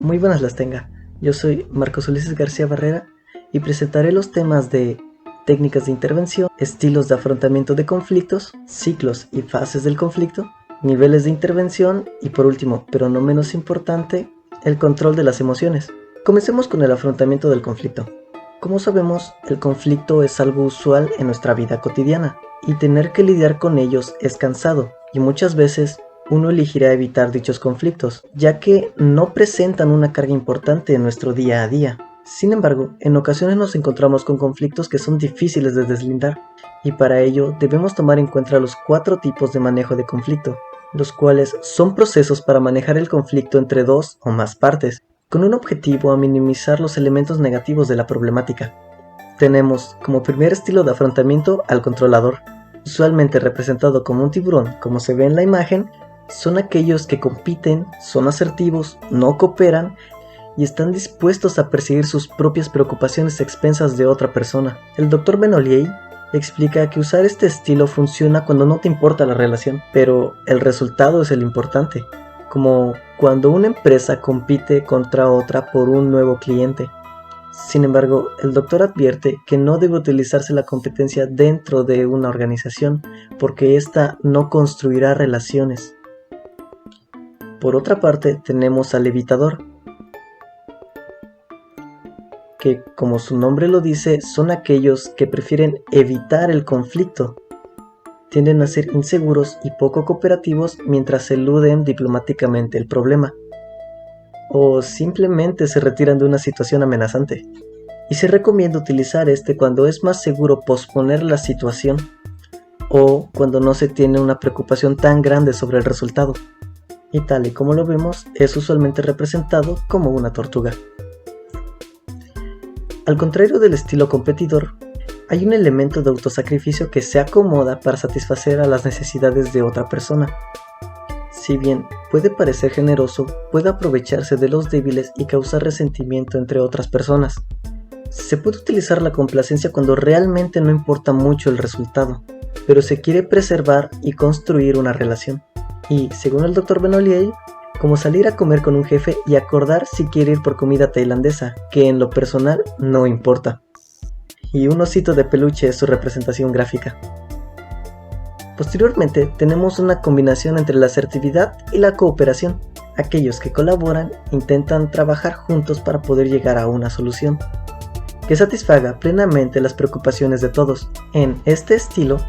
Muy buenas las tenga. Yo soy Marcos Ulises García Barrera y presentaré los temas de técnicas de intervención, estilos de afrontamiento de conflictos, ciclos y fases del conflicto, niveles de intervención y por último, pero no menos importante, el control de las emociones. Comencemos con el afrontamiento del conflicto. Como sabemos, el conflicto es algo usual en nuestra vida cotidiana y tener que lidiar con ellos es cansado y muchas veces uno elegirá evitar dichos conflictos, ya que no presentan una carga importante en nuestro día a día. Sin embargo, en ocasiones nos encontramos con conflictos que son difíciles de deslindar, y para ello debemos tomar en cuenta los 4 tipos de manejo de conflicto, los cuales son procesos para manejar el conflicto entre 2 o más partes, con un objetivo a minimizar los elementos negativos de la problemática. Tenemos como primer estilo de afrontamiento al controlador, usualmente representado como un tiburón, como se ve en la imagen. Son aquellos que compiten, son asertivos, no cooperan y están dispuestos a perseguir sus propias preocupaciones a expensas de otra persona. El Dr. Benoliel explica que usar este estilo funciona cuando no te importa la relación, pero el resultado es el importante, como cuando una empresa compite contra otra por un nuevo cliente. Sin embargo, el doctor advierte que no debe utilizarse la competencia dentro de una organización, porque ésta no construirá relaciones. Por otra parte, tenemos al evitador, que como su nombre lo dice, son aquellos que prefieren evitar el conflicto. Tienden a ser inseguros y poco cooperativos mientras eluden diplomáticamente el problema, o simplemente se retiran de una situación amenazante. Y se recomienda utilizar este cuando es más seguro posponer la situación, o cuando no se tiene una preocupación tan grande sobre el resultado. Y tal y como lo vemos, es usualmente representado como una tortuga. Al contrario del estilo competidor, hay un elemento de autosacrificio que se acomoda para satisfacer a las necesidades de otra persona. Si bien puede parecer generoso, puede aprovecharse de los débiles y causar resentimiento entre otras personas. Se puede utilizar la complacencia cuando realmente no importa mucho el resultado, pero se quiere preservar y construir una relación. Y, según el Dr. Benoliel, como salir a comer con un jefe y acordar si quiere ir por comida tailandesa, que en lo personal no importa. Y un osito de peluche es su representación gráfica. Posteriormente tenemos una combinación entre la asertividad y la cooperación. Aquellos que colaboran intentan trabajar juntos para poder llegar a una solución que satisfaga plenamente las preocupaciones de todos. En este estilo,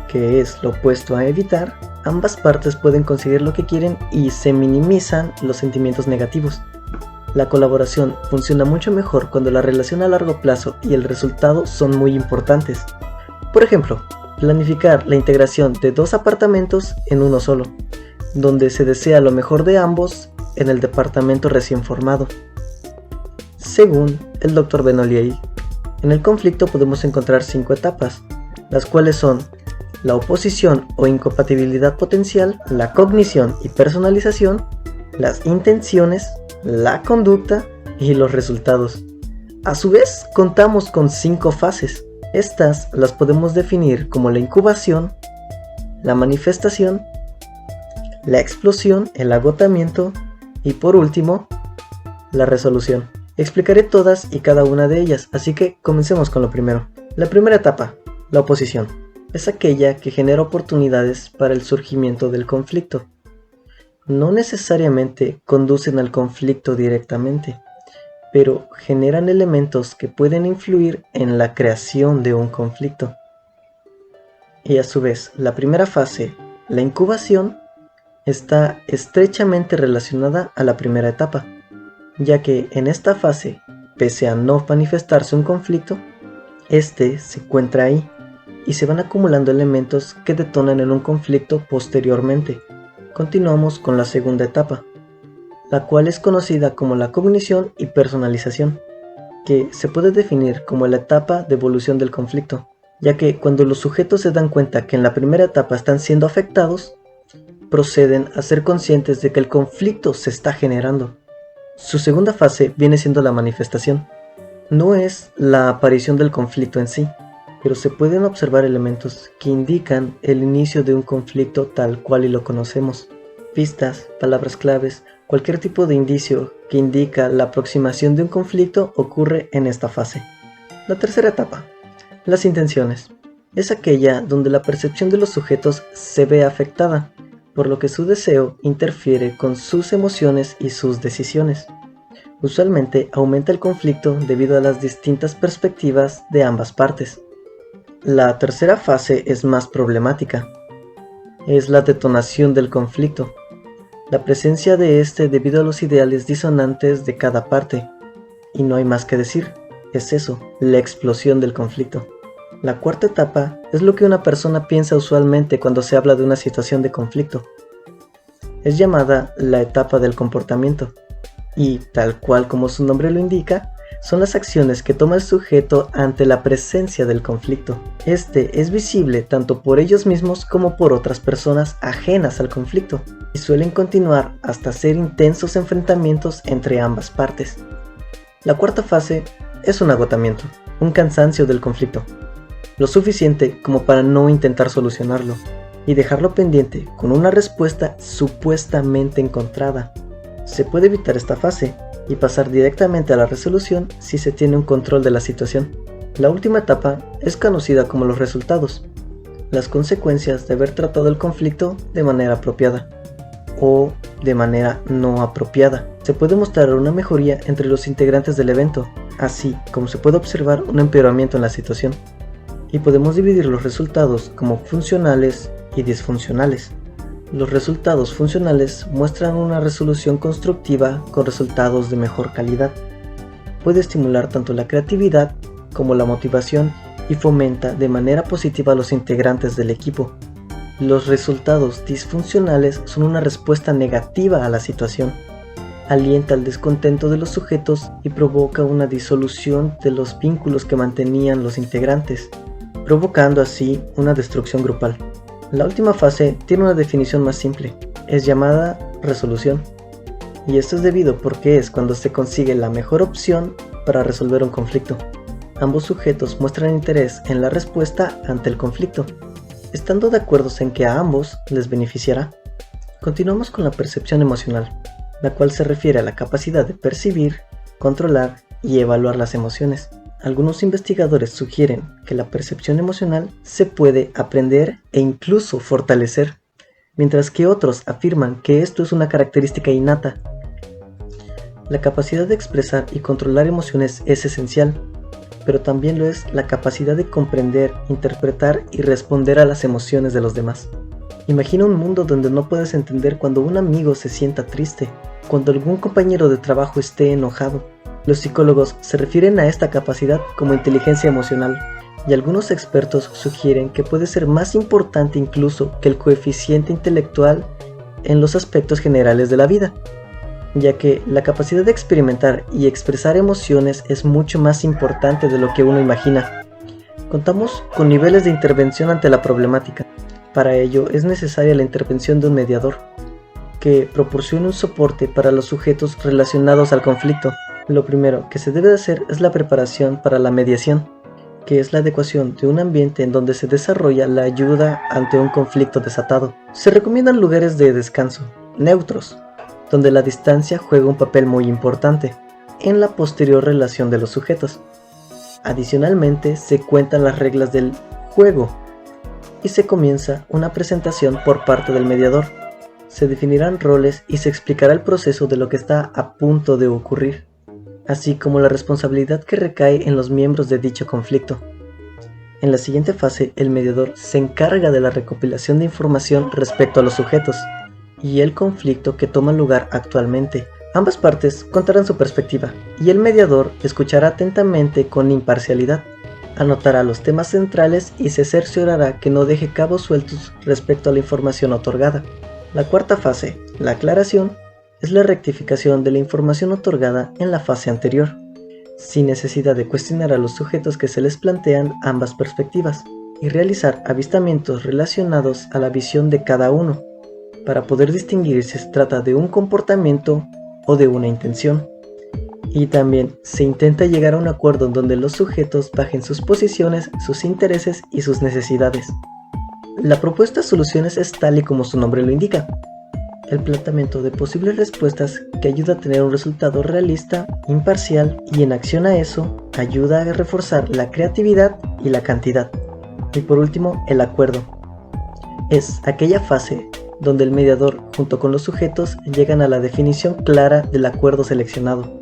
que es lo opuesto a evitar, ambas partes pueden conseguir lo que quieren y se minimizan los sentimientos negativos. La colaboración funciona mucho mejor cuando la relación a largo plazo y el resultado son muy importantes. Por ejemplo, planificar la integración de 2 apartamentos en uno solo, donde se desea lo mejor de ambos en el departamento recién formado. Según el Dr. Benoliel, en el conflicto podemos encontrar 5 etapas, las cuales son la oposición o incompatibilidad potencial, la cognición y personalización, las intenciones, la conducta y los resultados. A su vez, contamos con 5 fases. Estas las podemos definir como la incubación, la manifestación, la explosión, el agotamiento y por último, la resolución. Explicaré todas y cada una de ellas, así que comencemos con lo primero. La primera etapa, la oposición, es aquella que genera oportunidades para el surgimiento del conflicto. No necesariamente conducen al conflicto directamente, pero generan elementos que pueden influir en la creación de un conflicto. Y a su vez, la primera fase, la incubación, está estrechamente relacionada a la primera etapa, ya que en esta fase, pese a no manifestarse un conflicto, este se encuentra ahí y se van acumulando elementos que detonan en un conflicto posteriormente. Continuamos con la segunda etapa, la cual es conocida como la cognición y personalización, que se puede definir como la etapa de evolución del conflicto, ya que cuando los sujetos se dan cuenta que en la primera etapa están siendo afectados, proceden a ser conscientes de que el conflicto se está generando. Su segunda fase viene siendo la manifestación. No es la aparición del conflicto en sí, pero se pueden observar elementos que indican el inicio de un conflicto tal cual y lo conocemos. Pistas, palabras claves Cualquier tipo de indicio que indica la aproximación de un conflicto ocurre en esta fase. La tercera etapa, las intenciones, es aquella donde la percepción de los sujetos se ve afectada, por lo que su deseo interfiere con sus emociones y sus decisiones. Usualmente aumenta el conflicto debido a las distintas perspectivas de ambas partes. La tercera fase es más problemática. Es la detonación del conflicto. La presencia de este debido a los ideales disonantes de cada parte. Y no hay más que decir, es eso, la explosión del conflicto. La cuarta etapa es lo que una persona piensa usualmente cuando se habla de una situación de conflicto. Es llamada la etapa del comportamiento. Y, tal cual como su nombre lo indica, son las acciones que toma el sujeto ante la presencia del conflicto. Este es visible tanto por ellos mismos como por otras personas ajenas al conflicto, y suelen continuar hasta ser intensos enfrentamientos entre ambas partes. La cuarta fase es un agotamiento, un cansancio del conflicto, lo suficiente como para no intentar solucionarlo, y dejarlo pendiente con una respuesta supuestamente encontrada. Se puede evitar esta fase y pasar directamente a la resolución si se tiene un control de la situación. La última etapa es conocida como los resultados, las consecuencias de haber tratado el conflicto de manera apropiada o de manera no apropiada. Se puede mostrar una mejoría entre los integrantes del evento, así como se puede observar un empeoramiento en la situación. Y podemos dividir los resultados como funcionales y disfuncionales. Los resultados funcionales muestran una resolución constructiva con resultados de mejor calidad. Puede estimular tanto la creatividad como la motivación y fomenta de manera positiva a los integrantes del equipo. Los resultados disfuncionales son una respuesta negativa a la situación. Alienta el descontento de los sujetos y provoca una disolución de los vínculos que mantenían los integrantes, provocando así una destrucción grupal. La última fase tiene una definición más simple, es llamada resolución, y esto es debido porque es cuando se consigue la mejor opción para resolver un conflicto. Ambos sujetos muestran interés en la respuesta ante el conflicto, estando de acuerdo en que a ambos les beneficiará. Continuamos con la percepción emocional, la cual se refiere a la capacidad de percibir, controlar y evaluar las emociones. Algunos investigadores sugieren que la percepción emocional se puede aprender e incluso fortalecer, mientras que otros afirman que esto es una característica innata. La capacidad de expresar y controlar emociones es esencial, pero también lo es la capacidad de comprender, interpretar y responder a las emociones de los demás. Imagina un mundo donde no puedes entender cuando un amigo se sienta triste, cuando algún compañero de trabajo esté enojado. Los psicólogos se refieren a esta capacidad como inteligencia emocional, y algunos expertos sugieren que puede ser más importante incluso que el coeficiente intelectual en los aspectos generales de la vida, ya que la capacidad de experimentar y expresar emociones es mucho más importante de lo que uno imagina. Contamos con niveles de intervención ante la problemática. Para ello es necesaria la intervención de un mediador, que proporcione un soporte para los sujetos relacionados al conflicto. Lo primero que se debe hacer es la preparación para la mediación, que es la adecuación de un ambiente en donde se desarrolla la ayuda ante un conflicto desatado. Se recomiendan lugares de descanso, neutros, donde la distancia juega un papel muy importante en la posterior relación de los sujetos. Adicionalmente, se cuentan las reglas del juego y se comienza una presentación por parte del mediador. Se definirán roles y se explicará el proceso de lo que está a punto de ocurrir, así como la responsabilidad que recae en los miembros de dicho conflicto. En la siguiente fase, el mediador se encarga de la recopilación de información respecto a los sujetos y el conflicto que toma lugar actualmente. Ambas partes contarán su perspectiva y el mediador escuchará atentamente con imparcialidad, anotará los temas centrales y se cerciorará que no deje cabos sueltos respecto a la información otorgada. La cuarta fase, la aclaración, es la rectificación de la información otorgada en la fase anterior, sin necesidad de cuestionar a los sujetos que se les plantean ambas perspectivas, y realizar avistamientos relacionados a la visión de cada uno, para poder distinguir si se trata de un comportamiento o de una intención. Y también se intenta llegar a un acuerdo en donde los sujetos bajen sus posiciones, sus intereses y sus necesidades. La propuesta de soluciones es tal y como su nombre lo indica. el planteamiento de posibles respuestas que ayuda a tener un resultado realista, imparcial y en acción a eso ayuda a reforzar la creatividad y la cantidad. Y por último, el acuerdo. Es aquella fase donde el mediador junto con los sujetos llegan a la definición clara del acuerdo seleccionado.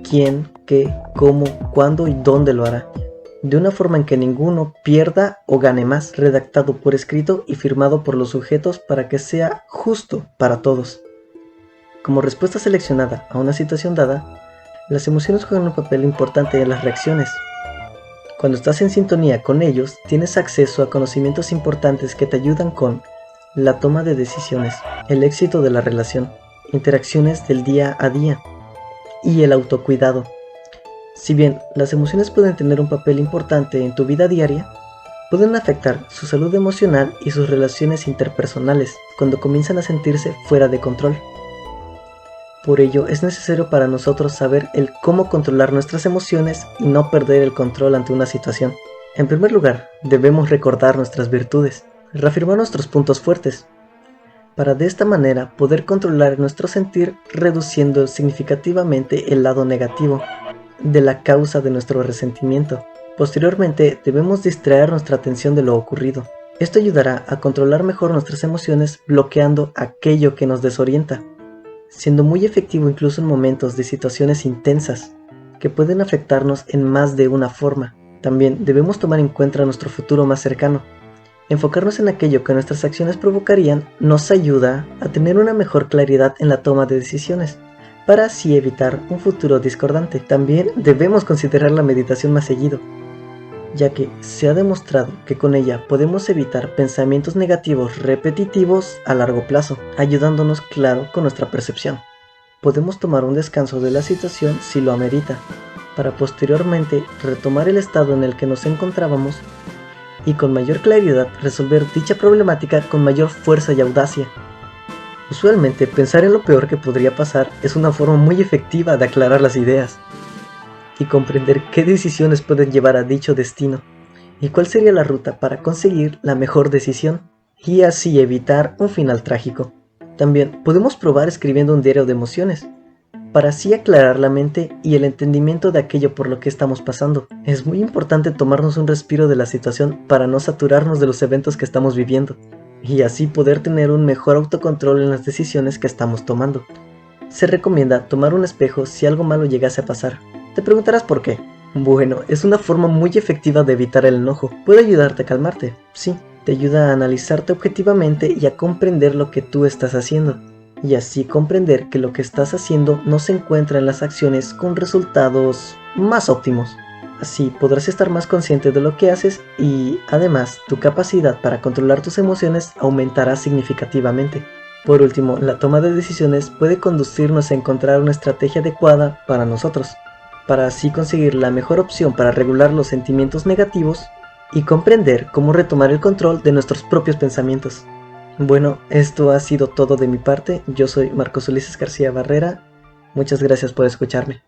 Quién, qué, cómo, cuándo y dónde lo hará. De una forma en que ninguno pierda o gane más, redactado por escrito y firmado por los sujetos para que sea justo para todos. Como respuesta seleccionada a una situación dada, las emociones juegan un papel importante en las reacciones. Cuando estás en sintonía con ellos, tienes acceso a conocimientos importantes que te ayudan con la toma de decisiones, el éxito de la relación, interacciones del día a día y el autocuidado. Si bien las emociones pueden tener un papel importante en tu vida diaria, pueden afectar su salud emocional y sus relaciones interpersonales cuando comienzan a sentirse fuera de control. Por ello es necesario para nosotros saber el cómo controlar nuestras emociones y no perder el control ante una situación. En primer lugar, debemos recordar nuestras virtudes, reafirmar nuestros puntos fuertes, para de esta manera poder controlar nuestro sentir reduciendo significativamente el lado negativo de la causa de nuestro resentimiento. Posteriormente debemos distraer nuestra atención de lo ocurrido. Esto ayudará a controlar mejor nuestras emociones bloqueando aquello que nos desorienta, siendo muy efectivo incluso en momentos de situaciones intensas que pueden afectarnos en más de una forma. También debemos tomar en cuenta nuestro futuro más cercano. Enfocarnos en aquello que nuestras acciones provocarían nos ayuda a tener una mejor claridad en la toma de decisiones, para así evitar un futuro discordante. También debemos considerar la meditación más seguido, ya que se ha demostrado que con ella podemos evitar pensamientos negativos repetitivos a largo plazo, ayudándonos claro con nuestra percepción. Podemos tomar un descanso de la situación si lo amerita, para posteriormente retomar el estado en el que nos encontrábamos y con mayor claridad resolver dicha problemática con mayor fuerza y audacia. Usualmente pensar en lo peor que podría pasar es una forma muy efectiva de aclarar las ideas y comprender qué decisiones pueden llevar a dicho destino y cuál sería la ruta para conseguir la mejor decisión y así evitar un final trágico. También podemos probar escribiendo un diario de emociones para así aclarar la mente y el entendimiento de aquello por lo que estamos pasando. Es muy importante tomarnos un respiro de la situación para no saturarnos de los eventos que estamos viviendo y así poder tener un mejor autocontrol en las decisiones que estamos tomando. Se recomienda tomar un espejo si algo malo llegase a pasar. Te preguntarás por qué. Bueno, es una forma muy efectiva de evitar el enojo. Puede ayudarte a calmarte, sí. Te ayuda a analizarte objetivamente y a comprender lo que tú estás haciendo. Y así comprender que lo que estás haciendo no se encuentra en las acciones con resultados más óptimos. Así podrás estar más consciente de lo que haces y, además, tu capacidad para controlar tus emociones aumentará significativamente. Por último, la toma de decisiones puede conducirnos a encontrar una estrategia adecuada para nosotros, para así conseguir la mejor opción para regular los sentimientos negativos y comprender cómo retomar el control de nuestros propios pensamientos. Bueno, esto ha sido todo de mi parte. Yo soy Marcos Ulises García Barrera. Muchas gracias por escucharme.